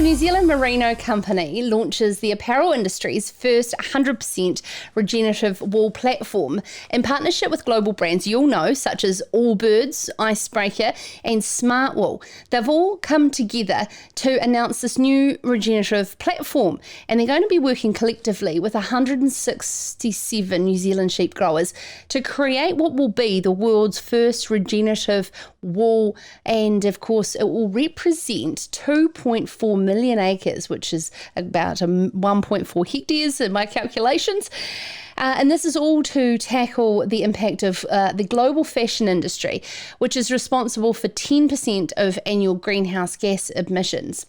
New Zealand Merino company launches the apparel industry's first 100% regenerative wool platform in partnership with global brands you'll know, such as Allbirds, Icebreaker and Smart Wool. They've all come together to announce this new regenerative platform, and they're going to be working collectively with 167 New Zealand sheep growers to create what will be the world's first regenerative wool, and of course it will represent 2.4 million acres, which is about 1.4 hectares in my calculations. And this is all to tackle the impact of the global fashion industry, which is responsible for 10% of annual greenhouse gas emissions.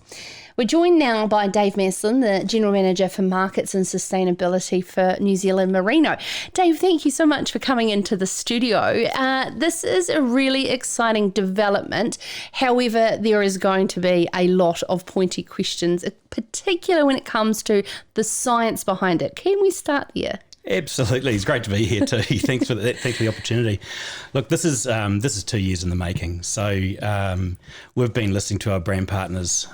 We're joined now by Dave Maslen, the General Manager for Markets and Sustainability for New Zealand Merino. Dave, thank you so much for coming into the studio. This is a really exciting development. However, there is going to be a lot of pointy questions, particularly when it comes to the science behind it. Can we start there? Absolutely, it's great to be here too. Thanks for the opportunity. Look, this is 2 years in the making. So we've been listening to our brand partners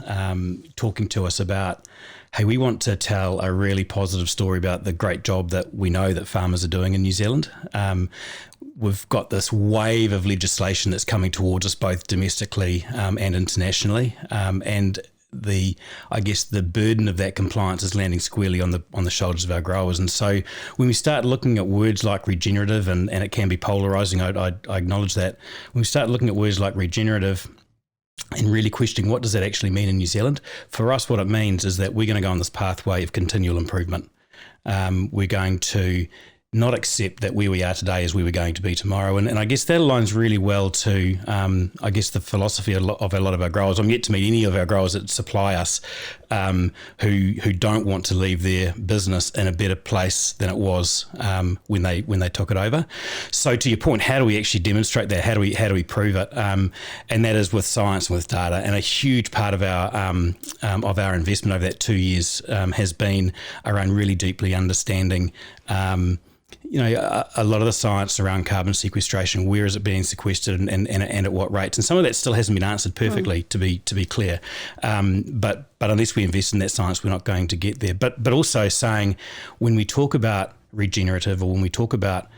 talking to us about, hey, we want to tell a really positive story about the great job that we know that farmers are doing in New Zealand. We've got this wave of legislation that's coming towards us both domestically and internationally, and the burden of that compliance is landing squarely on the shoulders of our growers. And so when we start looking at words like regenerative, and it can be polarising, I acknowledge that. When we start looking at words like regenerative and really questioning what does that actually mean in New Zealand, for us what it means is that we're going to go on this pathway of continual improvement. We're going to not accept that where we are today is where we're going to be tomorrow. And I guess that aligns really well to, the philosophy of a lot of our growers. I'm yet to meet any of our growers that supply us who don't want to leave their business in a better place than it was when they took it over. So to your point, how do we actually demonstrate that? How do we prove it? And that is with science and with data. And a huge part of our investment over that 2 years has been around really deeply understanding a lot of the science around carbon sequestration, where is it being sequestered and at what rates? And some of that still hasn't been answered perfectly, to be clear. But unless we invest in that science, we're not going to get there. But also saying, when we talk about regenerative, or when we talk about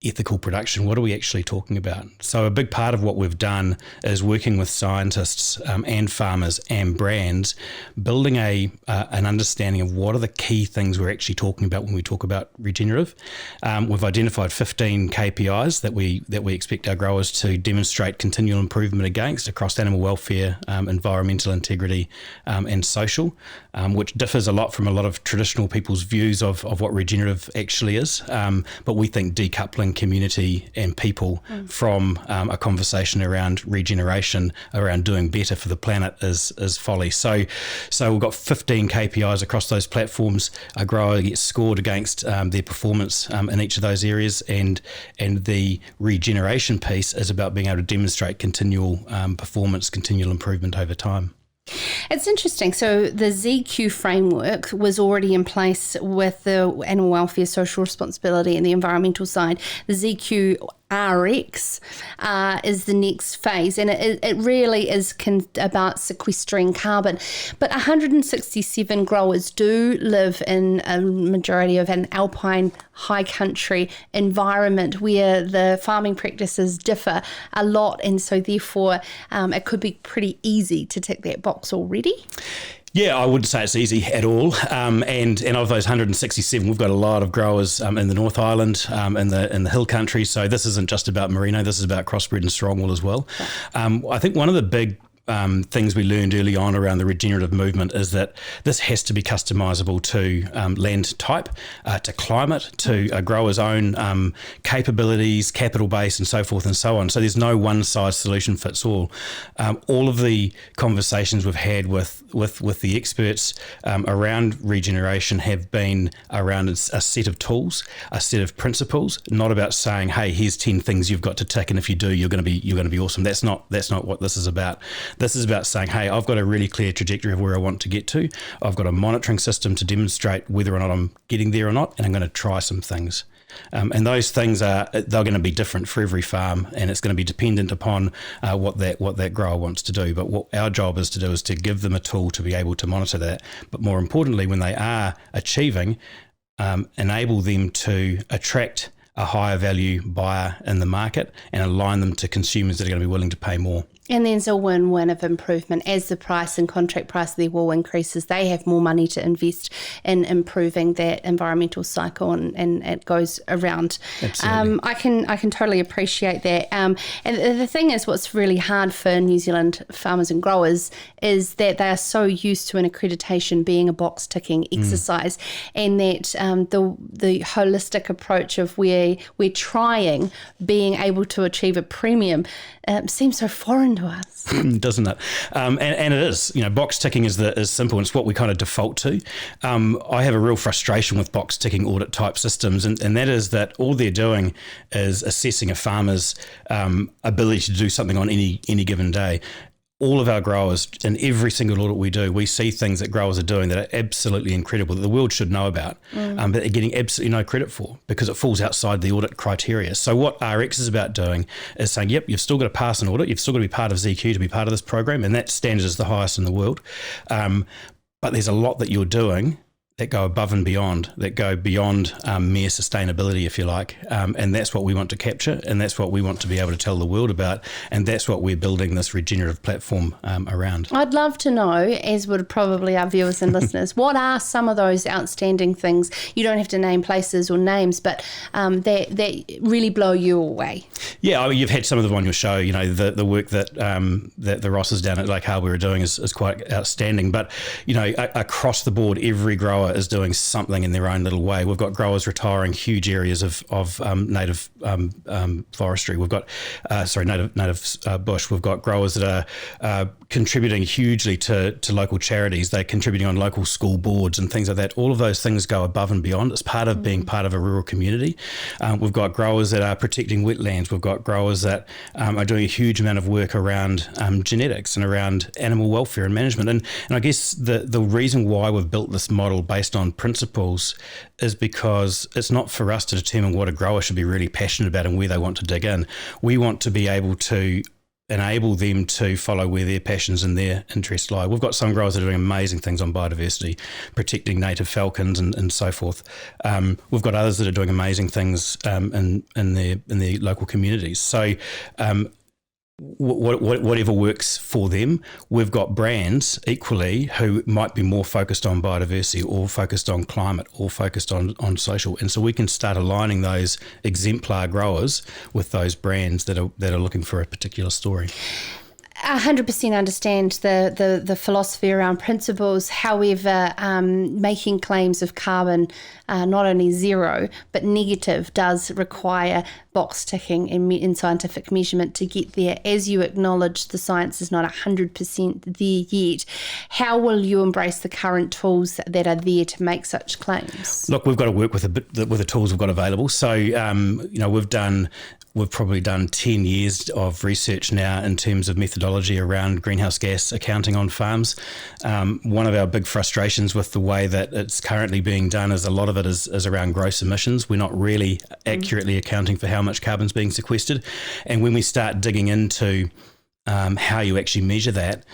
ethical production, what are we actually talking about? So a big part of what we've done is working with scientists and farmers and brands, building an understanding of what are the key things we're actually talking about when we talk about regenerative. We've identified 15 KPIs that we expect our growers to demonstrate continual improvement against across animal welfare, environmental integrity, and social, which differs a lot from a lot of traditional people's views of what regenerative actually is. But we think decoupling community and people from a conversation around regeneration, around doing better for the planet is folly. So we've got 15 KPIs across those platforms. A grower gets scored against their performance in each of those areas, and the regeneration piece is about being able to demonstrate continual performance, continual improvement over time. It's interesting. So the ZQ framework was already in place with the animal welfare, social responsibility and the environmental side. The ZQ RX is the next phase, and it really is about sequestering carbon. But 167 growers do live in a majority of an alpine high country environment where the farming practices differ a lot, and so therefore it could be pretty easy to tick that box already. Yeah, I wouldn't say it's easy at all. And of those 167, we've got a lot of growers in the North Island, in the hill country. So this isn't just about merino. This is about crossbred and strongwool as well. I think one of the big things we learned early on around the regenerative movement is that this has to be customizable to land type, to climate, to a grower's own capabilities, capital base, and so forth and so on. So there's no one size solution fits all. All of the conversations we've had with the experts around regeneration have been around a set of tools, a set of principles, not about saying, hey, here's 10 things you've got to tick, and if you do, you're going to be awesome. That's not what this is about. This is about saying, hey, I've got a really clear trajectory of where I want to get to. I've got a monitoring system to demonstrate whether or not I'm getting there or not, and I'm going to try some things. And those things they're going to be different for every farm, and it's going to be dependent upon what that grower wants to do. But what our job is to do is to give them a tool to be able to monitor that. But more importantly, when they are achieving, enable them to attract a higher value buyer in the market and align them to consumers that are going to be willing to pay more. And there's a win-win of improvement. As the price and contract price of their wool increases, they have more money to invest in improving that environmental cycle, and it goes around. Absolutely. I can totally appreciate that. And the thing is, what's really hard for New Zealand farmers and growers is that they are so used to an accreditation being a box-ticking exercise, and that the holistic approach of where we're trying, being able to achieve a premium, seems so foreign to us. Doesn't it? And it is. Box ticking is simple, and it's what we kind of default to. I have a real frustration with box ticking audit type systems, and that is that all they're doing is assessing a farmer's ability to do something on any given day. All of our growers, in every single audit we do, we see things that growers are doing that are absolutely incredible, that the world should know about, but they're getting absolutely no credit for because it falls outside the audit criteria. So what RX is about doing is saying, yep, you've still got to pass an audit, you've still got to be part of ZQ to be part of this program, and that standard is the highest in the world. But there's a lot that you're doing that go above and beyond, that go beyond mere sustainability, if you like. And that's what we want to capture, and that's what we want to be able to tell the world about, and that's what we're building this regenerative platform around. I'd love to know, as would probably our viewers and listeners, what are some of those outstanding things? You don't have to name places or names, but that really blow you away. Yeah, you've had some of them on your show. The work that the Rosses down at Lake Harbour are doing is quite outstanding. But, across the board, every grower is doing something in their own little way. We've got growers retiring huge areas of native forestry. We've got native bush. We've got growers that are contributing hugely to local charities. They're contributing on local school boards and things like that. All of those things go above and beyond. It's part of being part of a rural community. We've got growers that are protecting wetlands. We've got growers that are doing a huge amount of work around genetics and around animal welfare and management. And I guess the reason why we've built this model based on principles is because it's not for us to determine what a grower should be really passionate about and where they want to dig in. We want to be able to enable them to follow where their passions and their interests lie. We've got some growers that are doing amazing things on biodiversity, protecting native falcons and so forth. We've got others that are doing amazing things in their local communities. So whatever works for them. We've got brands equally who might be more focused on biodiversity or focused on climate or focused on social, and so we can start aligning those exemplar growers with those brands that are looking for a particular story. 100% understand the philosophy around principles. However, making claims of carbon not only zero but negative does require box ticking in scientific measurement to get there. As you acknowledge, the science is not 100% there yet. How will you embrace the current tools that are there to make such claims? Look, we've got to work with the tools we've got available. So, we've probably done 10 years of research now in terms of methodology around greenhouse gas accounting on farms. One of our big frustrations with the way that it's currently being done is a lot of it is around gross emissions. We're not really accurately accounting for how much carbon's being sequestered. And when we start digging into how you actually measure that,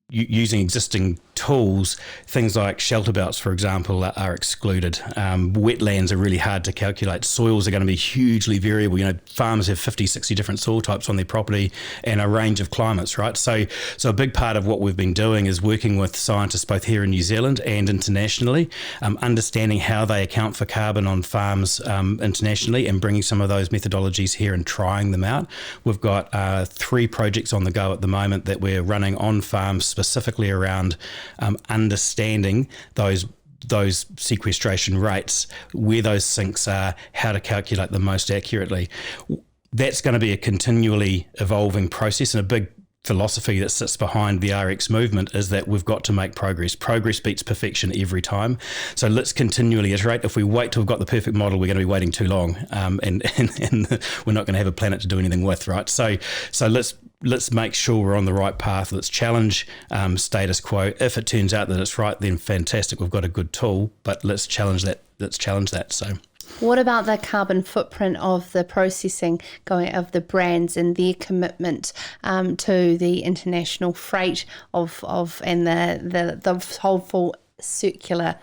using existing tools, things like shelter belts, for example, are excluded. Wetlands are really hard to calculate. Soils are going to be hugely variable. Farmers have 50, 60 different soil types on their property and a range of climates, right? So a big part of what we've been doing is working with scientists both here in New Zealand and internationally, understanding how they account for carbon on farms internationally and bringing some of those methodologies here and trying them out. We've got 3 projects on the go at the moment that we're running on farms specifically around understanding those sequestration rates, where those sinks are, how to calculate them most accurately. That's going to be a continually evolving process, and a big philosophy that sits behind the RX movement is that we've got to make progress. Progress beats perfection every time. So let's continually iterate. If we wait till we've got the perfect model, we're going to be waiting too long, and we're not going to have a planet to do anything with, right? So let's make sure we're on the right path. Let's challenge status quo. If it turns out that it's right, then fantastic. We've got a good tool, but let's challenge that. So What about the carbon footprint of the processing of the brands and their commitment to the international freight and the whole full circular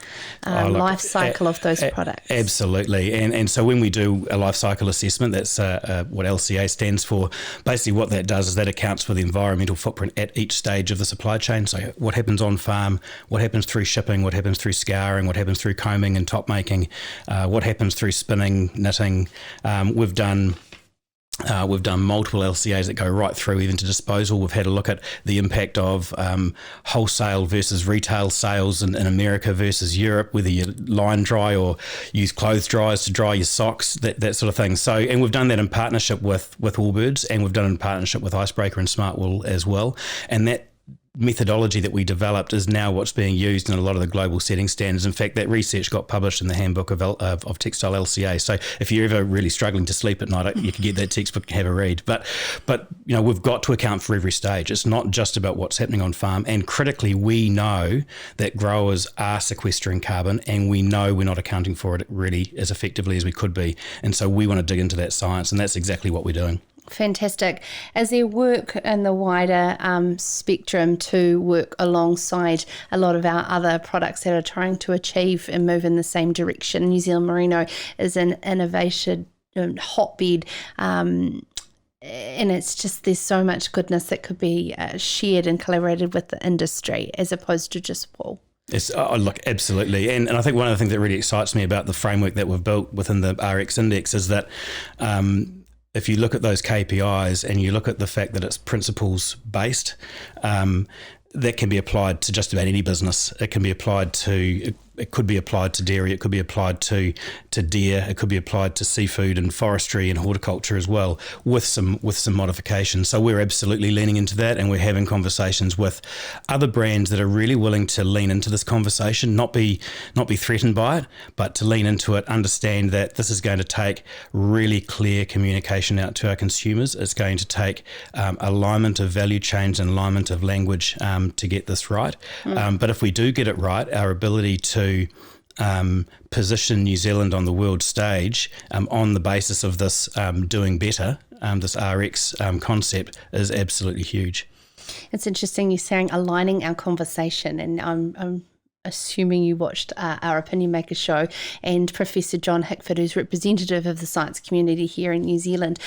life cycle of those products? Absolutely. And so when we do a life cycle assessment, that's what LCA stands for. Basically what that does is that accounts for the environmental footprint at each stage of the supply chain. So what happens on farm, what happens through shipping, what happens through scouring, what happens through combing and top making, what happens through spinning, knitting. We've done multiple LCAs that go right through even to disposal. We've had a look at the impact of wholesale versus retail sales in America versus Europe, whether you line dry or use clothes dryers to dry your socks, that sort of thing. So, and we've done that in partnership with Allbirds, and we've done it in partnership with Icebreaker and Smartwool as well. And that methodology that we developed is now what's being used in a lot of the global setting standards. In fact, that research got published in the handbook of textile LCA. So if you're ever really struggling to sleep at night, you can get that textbook and have a read. But we've got to account for every stage. It's not just about what's happening on farm. And critically, we know that growers are sequestering carbon, and we know we're not accounting for it really as effectively as we could be. And so we want to dig into that science, and that's exactly what we're doing. Fantastic. Is there work in the wider spectrum to work alongside a lot of our other products that are trying to achieve and move in the same direction? New Zealand Merino is an innovation hotbed, and it's just there's so much goodness that could be shared and collaborated with the industry as opposed to just wool. Yes, look, absolutely. And I think one of the things that really excites me about the framework that we've built within the RX Index is that if you look at those KPIs and you look at the fact that it's principles based, that can be applied to just about any business. It can be applied to, it could be applied to dairy, it could be applied to deer, it could be applied to seafood and forestry and horticulture as well, with some modifications. So we're absolutely leaning into that, and we're having conversations with other brands that are really willing to lean into this conversation, not be threatened by it, but to lean into it, understand that this is going to take really clear communication out to our consumers. It's going to take alignment of value chains and alignment of language to get this right. But if we do get it right, our ability to position New Zealand on the world stage on the basis of this doing better, this RX concept is absolutely huge. It's interesting you're saying aligning our conversation, and I'm assuming you watched our Opinion Maker show, and Professor John Hickford, who's representative of the science community here in New Zealand,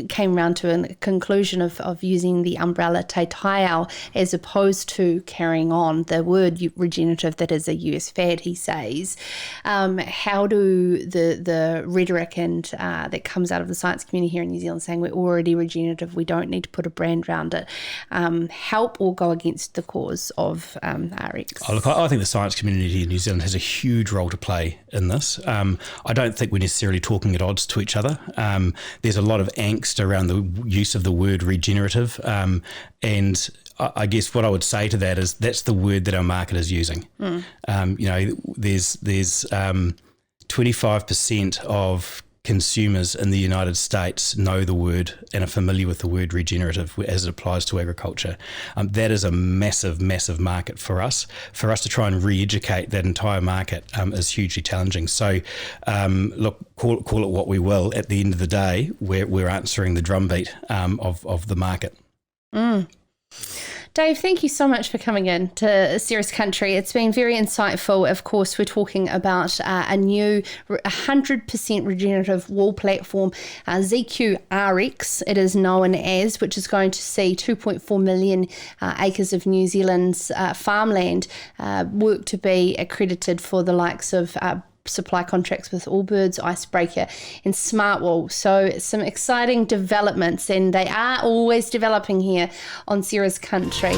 came around to a conclusion of using the umbrella te taiao as opposed to carrying on the word regenerative that is a US fad, he says. How do the rhetoric and that comes out of the science community here in New Zealand saying we're already regenerative, we don't need to put a brand around it, help or go against the cause of RX? Oh, look, I think the science community in New Zealand has a huge role to play in this. I don't think we're necessarily talking at odds to each other. There's a lot of angst around the use of the word regenerative, and I guess what I would say to that is that's the word that our market is using. There's 25% of consumers in the United States know the word and are familiar with the word regenerative as it applies to agriculture. That is a massive, massive market for us. For us to try and re-educate that entire market is hugely challenging. So, look, call it what we will. At the end of the day, we're answering the drumbeat of the market. Dave, thank you so much for coming in to Ceres Country. It's been very insightful. Of course, we're talking about a new 100% regenerative wool platform, ZQ RX, it is known as, which is going to see 2.4 million acres of New Zealand's farmland work to be accredited for the likes of supply contracts with Allbirds, Icebreaker and Smartwool. So some exciting developments, and they are always developing here on Ceres Country.